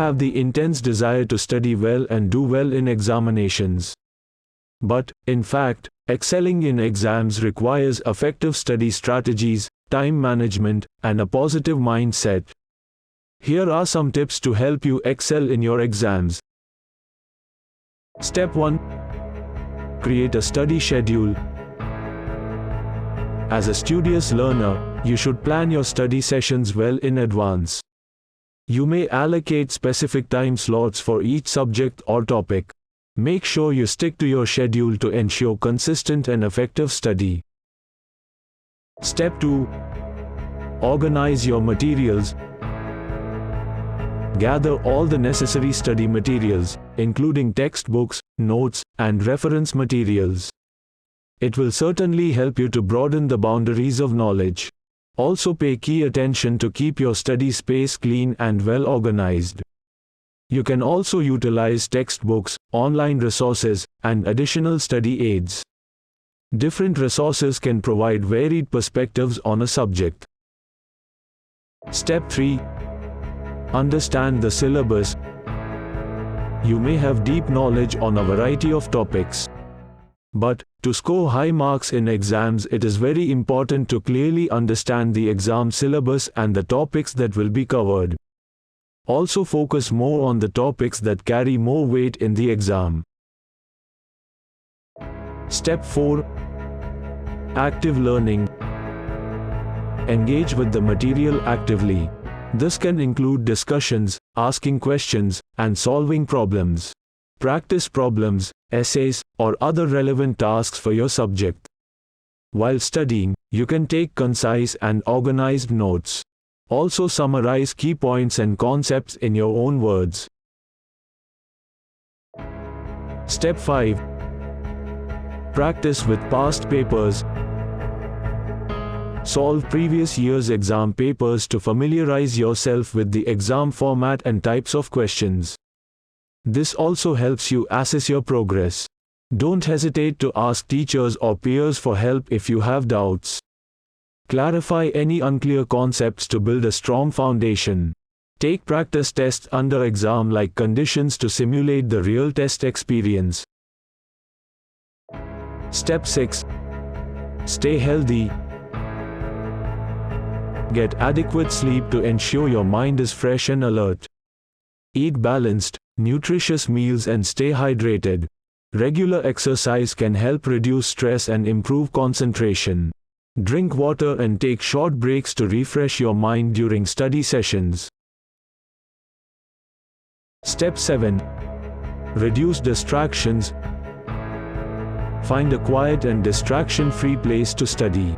have the intense desire to study well and do well in examinations. But, in fact, excelling in exams requires effective study strategies, time management, and a positive mindset. Here are some tips to help you excel in your exams. Step 1. Create a study schedule. As a studious learner, you should plan your study sessions well in advance. You may allocate specific time slots for each subject or topic. Make sure you stick to your schedule to ensure consistent and effective study. Step 2. Organize your materials. Gather all the necessary study materials, including textbooks, notes, and reference materials. It will certainly help you to broaden the boundaries of knowledge. Also pay key attention to keep your study space clean and well organized. You can also utilize textbooks, online resources, and additional study aids. Different resources can provide varied perspectives on a subject. Step 3. Understand the syllabus. You may have deep knowledge on a variety of topics. But, to score high marks in exams, it is very important to clearly understand the exam syllabus and the topics that will be covered. Also focus more on the topics that carry more weight in the exam. Step 4. Active learning. Engage with the material actively. This can include discussions, asking questions, and solving problems. Practice problems, essays, or other relevant tasks for your subject. While studying, you can take concise and organized notes. Also summarize key points and concepts in your own words. Step 5. Practice with past papers. Solve previous year's exam papers to familiarize yourself with the exam format and types of questions. This also helps you assess your progress. Don't hesitate to ask teachers or peers for help if you have doubts. Clarify any unclear concepts to build a strong foundation. Take practice tests under exam-like conditions to simulate the real test experience. Step 6. Stay healthy. Get adequate sleep to ensure your mind is fresh and alert. Eat balanced, nutritious meals and stay hydrated. Regular exercise can help reduce stress and improve concentration. Drink water and take short breaks to refresh your mind during study sessions. Step 7. Reduce distractions. Find a quiet and distraction-free place to study.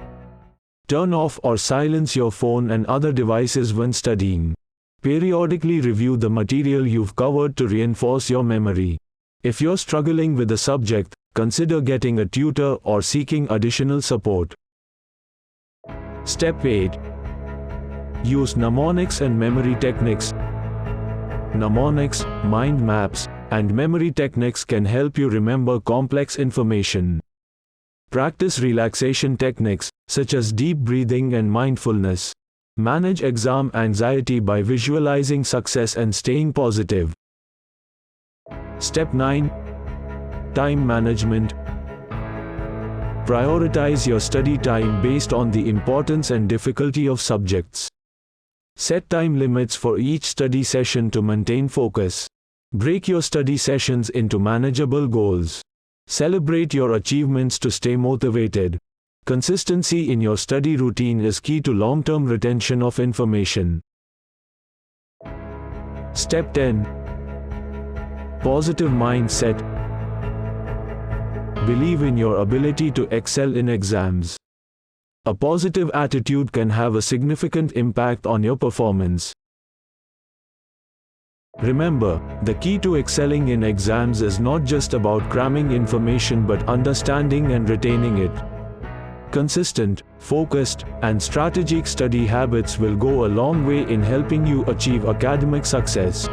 Turn off or silence your phone and other devices when studying. Periodically review the material you've covered to reinforce your memory. If you're struggling with a subject, consider getting a tutor or seeking additional support. Step 8. Use mnemonics and memory techniques. Mnemonics, mind maps, and memory techniques can help you remember complex information. Practice relaxation techniques, such as deep breathing and mindfulness. Manage exam anxiety by visualizing success and staying positive. Step 9. Time management. Prioritize your study time based on the importance and difficulty of subjects. Set time limits for each study session to maintain focus. Break your study sessions into manageable goals. Celebrate your achievements to stay motivated. Consistency in your study routine is key to long-term retention of information. Step 10. Positive mindset. Believe in your ability to excel in exams. A positive attitude can have a significant impact on your performance. Remember, the key to excelling in exams is not just about cramming information but understanding and retaining it. Consistent, focused, and strategic study habits will go a long way in helping you achieve academic success.